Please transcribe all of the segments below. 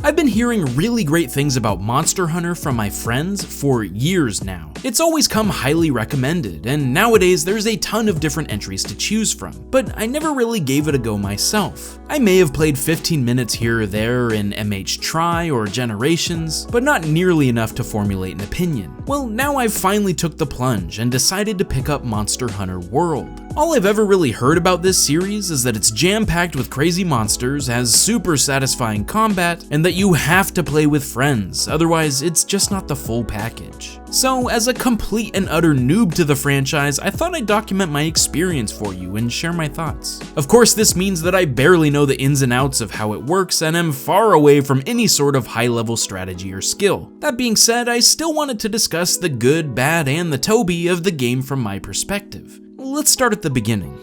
I've been hearing really great things about Monster Hunter from my friends for years now. It's always come highly recommended, and nowadays there's a ton of different entries to choose from, but I never really gave it a go myself. I may have played 15 minutes here or there in MH Try or Generations, but not nearly enough to formulate an opinion. Well, now I've finally took the plunge and decided to pick up Monster Hunter World. All I've ever really heard about this series is that it's jam-packed with crazy monsters, has super satisfying combat, and that you have to play with friends, otherwise it's just not the full package. So, as a complete and utter noob to the franchise, I thought I'd document my experience for you and share my thoughts. Of course, this means that I barely know the ins and outs of how it works and am far away from any sort of high-level strategy or skill. That being said, I still wanted to discuss the good, bad, and the Tobi of the game from my perspective. Let's start at the beginning.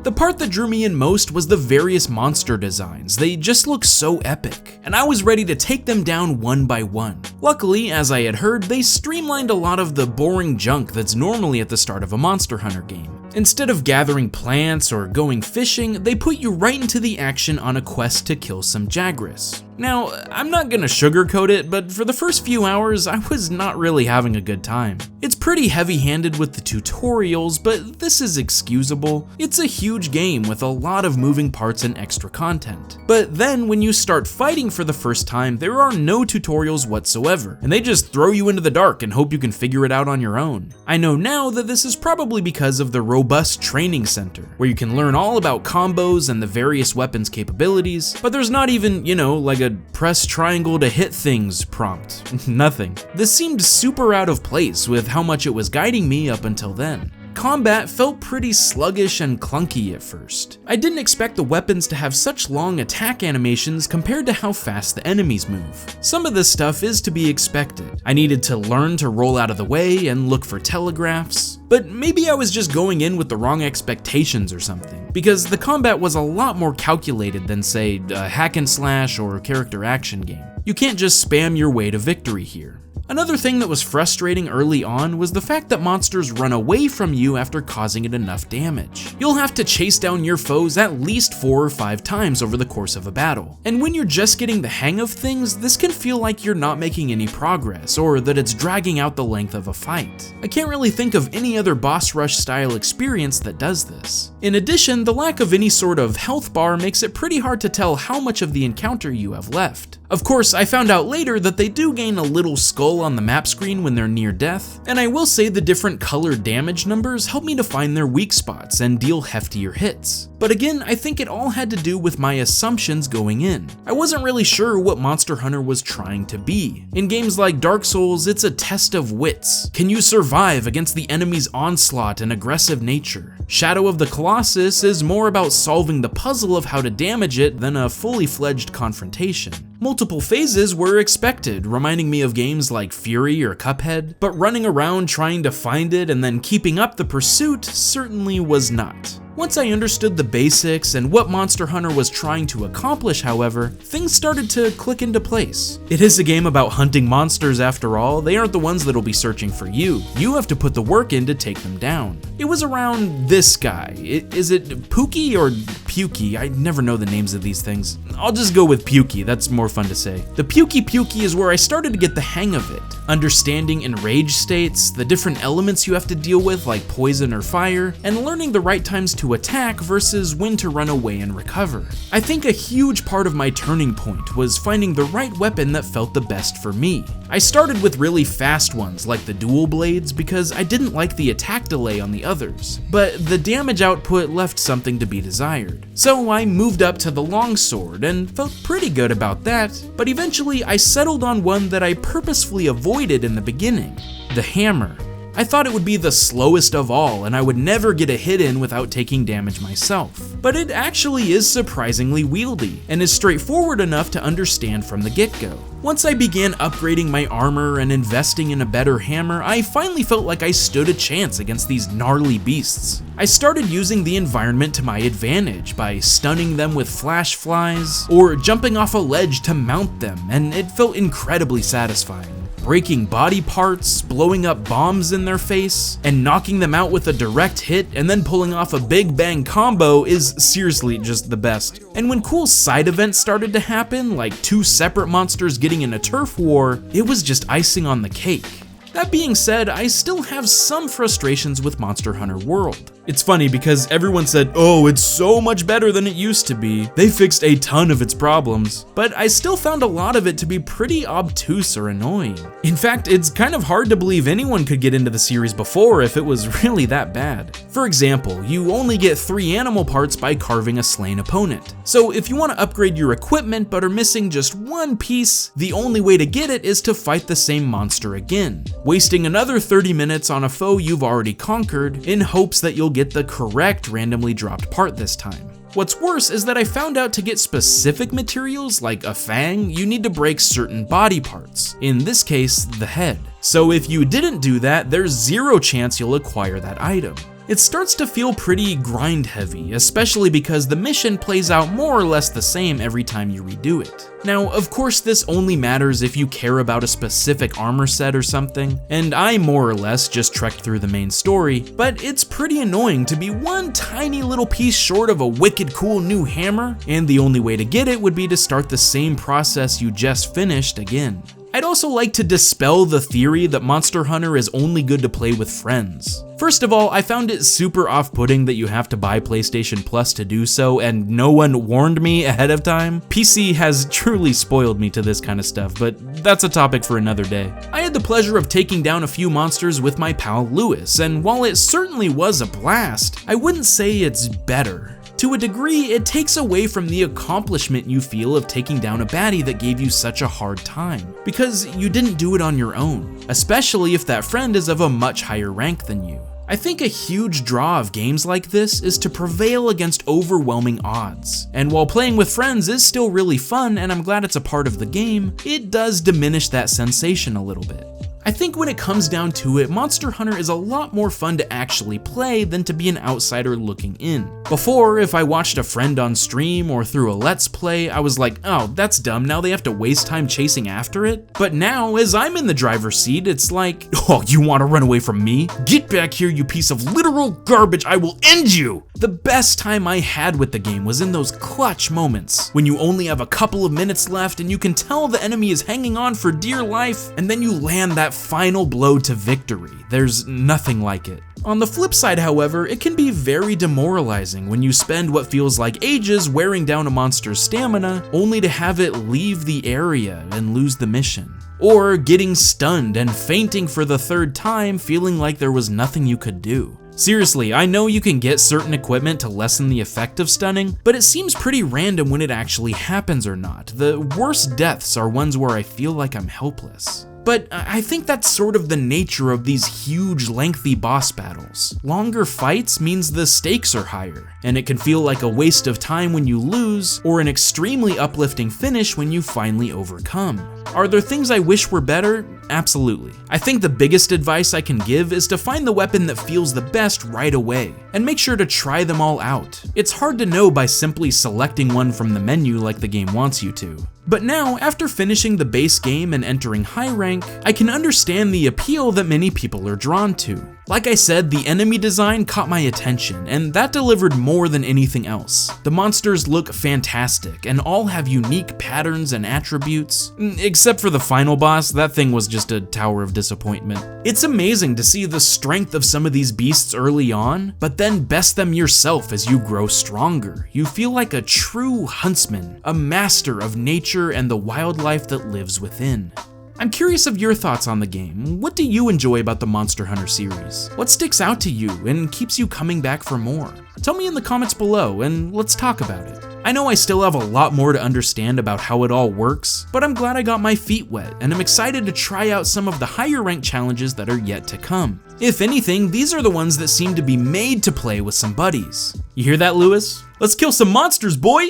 The part that drew me in most was the various monster designs. They just look so epic, and I was ready to take them down one by one. Luckily, as I had heard, they streamlined a lot of the boring junk that's normally at the start of a Monster Hunter game. Instead of gathering plants or going fishing, they put you right into the action on a quest to kill some GYVUS. Now, I'm not gonna sugarcoat it, but for the first few hours, I was not really having a good time. It's pretty heavy-handed with the tutorials, but this is excusable. It's a huge game with a lot of moving parts and extra content. But then when you start fighting for the first time, there are no tutorials whatsoever, and they just throw you into the dark and hope you can figure it out on your own. I know now that this is probably because of the robust training center, where you can learn all about combos and the various weapons capabilities, but there's not even, like a press triangle to hit things prompt. Nothing. This seemed super out of place with how much it was guiding me up until then. Combat felt pretty sluggish and clunky at first. I didn't expect the weapons to have such long attack animations compared to how fast the enemies move. Some of this stuff is to be expected. I needed to learn to roll out of the way and look for telegraphs. But maybe I was just going in with the wrong expectations or something, because the combat was a lot more calculated than, say, a hack and slash or character action game. You can't just spam your way to victory here. Another thing that was frustrating early on was the fact that monsters run away from you after causing it enough damage. You'll have to chase down your foes at least 4 or 5 times over the course of a battle. And when you're just getting the hang of things, this can feel like you're not making any progress, or that it's dragging out the length of a fight. I can't really think of any other boss rush style experience that does this. In addition, the lack of any sort of health bar makes it pretty hard to tell how much of the encounter you have left. Of course, I found out later that they do gain a little skull on the map screen when they're near death, and I will say the different colored damage numbers help me to find their weak spots and deal heftier hits. But again, I think it all had to do with my assumptions going in. I wasn't really sure what Monster Hunter was trying to be. In games like Dark Souls, it's a test of wits. Can you survive against the enemy's onslaught and aggressive nature? Shadow of the Colossus is more about solving the puzzle of how to damage it than a fully fledged confrontation. Multiple phases were expected, reminding me of games like Fury or Cuphead, but running around trying to find it and then keeping up the pursuit certainly was not. Once I understood the basics and what Monster Hunter was trying to accomplish, however, things started to click into place. It is a game about hunting monsters after all. They aren't the ones that'll be searching for you. You have to put the work in to take them down. It was around this guy. Is it Pukei or Pukei? I never know the names of these things. I'll just go with Pukei, that's more fun to say. The Pukei is where I started to get the hang of it. Understanding enraged states, the different elements you have to deal with like poison or fire, and learning the right times to attack versus when to run away and recover. I think a huge part of my turning point was finding the right weapon that felt the best for me. I started with really fast ones like the dual blades because I didn't like the attack delay on the others, but the damage output left something to be desired. So I moved up to the longsword and felt pretty good about that, but eventually I settled on one that I purposefully avoided in the beginning, the hammer. I thought it would be the slowest of all and I would never get a hit in without taking damage myself. But it actually is surprisingly wieldy and is straightforward enough to understand from the get-go. Once I began upgrading my armor and investing in a better hammer, I finally felt like I stood a chance against these gnarly beasts. I started using the environment to my advantage by stunning them with flash flies or jumping off a ledge to mount them, and it felt incredibly satisfying. breaking body parts, blowing up bombs in their face, and knocking them out with a direct hit and then pulling off a big bang combo is seriously just the best. And when cool side events started to happen, like 2 separate monsters getting in a turf war, it was just icing on the cake. That being said, I still have some frustrations with Monster Hunter World. It's funny because everyone said, oh, it's so much better than it used to be. They fixed a ton of its problems, but I still found a lot of it to be pretty obtuse or annoying. In fact, it's kind of hard to believe anyone could get into the series before if it was really that bad. For example, you only get 3 animal parts by carving a slain opponent. So if you want to upgrade your equipment but are missing just 1 piece, the only way to get it is to fight the same monster again, wasting another 30 minutes on a foe you've already conquered in hopes that you'll get the correct randomly dropped part this time. What's worse is that I found out to get specific materials like a fang, you need to break certain body parts, in this case, the head. So if you didn't do that, there's 0 chance you'll acquire that item. It starts to feel pretty grind heavy, especially because the mission plays out more or less the same every time you redo it. Now, of course, this only matters if you care about a specific armor set or something, and I more or less just trekked through the main story, but it's pretty annoying to be 1 tiny little piece short of a wicked cool new hammer, and the only way to get it would be to start the same process you just finished again. I'd also like to dispel the theory that Monster Hunter is only good to play with friends. First of all, I found it super off-putting that you have to buy PlayStation Plus to do so, and no one warned me ahead of time. PC has truly spoiled me to this kind of stuff, but that's a topic for another day. I had the pleasure of taking down a few monsters with my pal Lewis, and while it certainly was a blast, I wouldn't say it's better. To a degree, it takes away from the accomplishment you feel of taking down a baddie that gave you such a hard time, because you didn't do it on your own, especially if that friend is of a much higher rank than you. I think a huge draw of games like this is to prevail against overwhelming odds, and while playing with friends is still really fun and I'm glad it's a part of the game, it does diminish that sensation a little bit. I think when it comes down to it, Monster Hunter is a lot more fun to actually play than to be an outsider looking in. Before, if I watched a friend on stream or through a Let's Play, I was like, oh, that's dumb, now they have to waste time chasing after it? But now, as I'm in the driver's seat, it's like, oh, you want to run away from me? Get back here, you piece of literal garbage, I will end you! The best time I had with the game was in those clutch moments, when you only have a couple of minutes left and you can tell the enemy is hanging on for dear life, and then you land that final blow to victory. There's nothing like it. On the flip side, however, it can be very demoralizing when you spend what feels like ages wearing down a monster's stamina, only to have it leave the area and lose the mission. Or getting stunned and fainting for the 3rd time, feeling like there was nothing you could do. Seriously, I know you can get certain equipment to lessen the effect of stunning, but it seems pretty random when it actually happens or not. The worst deaths are ones where I feel like I'm helpless. But I think that's sort of the nature of these huge, lengthy boss battles. Longer fights means the stakes are higher, and it can feel like a waste of time when you lose, or an extremely uplifting finish when you finally overcome. Are there things I wish were better? Absolutely. I think the biggest advice I can give is to find the weapon that feels the best right away, and make sure to try them all out. It's hard to know by simply selecting one from the menu like the game wants you to. But now, after finishing the base game and entering high rank, I can understand the appeal that many people are drawn to. Like I said, the enemy design caught my attention, and that delivered more than anything else. The monsters look fantastic, and all have unique patterns and attributes. Except for the final boss, that thing was just a tower of disappointment. It's amazing to see the strength of some of these beasts early on, but then best them yourself as you grow stronger. You feel like a true huntsman, a master of nature and the wildlife that lives within. I'm curious of your thoughts on the game. What do you enjoy about the Monster Hunter series? What sticks out to you and keeps you coming back for more? Tell me in the comments below and let's talk about it. I know I still have a lot more to understand about how it all works, but I'm glad I got my feet wet and I'm excited to try out some of the higher ranked challenges that are yet to come. If anything, these are the ones that seem to be made to play with some buddies. You hear that, Lewis? Let's kill some monsters, boy!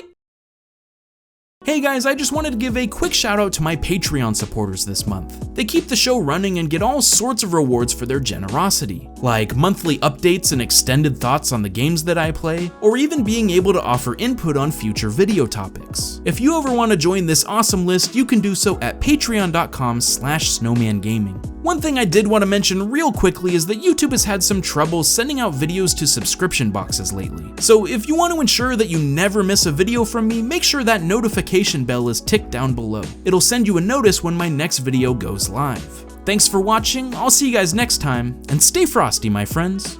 Hey guys, I just wanted to give a quick shout out to my Patreon supporters this month. They keep the show running and get all sorts of rewards for their generosity, like monthly updates and extended thoughts on the games that I play, or even being able to offer input on future video topics. If you ever want to join this awesome list, you can do so at patreon.com/snowmangaming. One thing I did want to mention real quickly is that YouTube has had some trouble sending out videos to subscription boxes lately. So if you want to ensure that you never miss a video from me, make sure that notification bell is ticked down below. It'll send you a notice when my next video goes live. Thanks for watching, I'll see you guys next time, and stay frosty, my friends.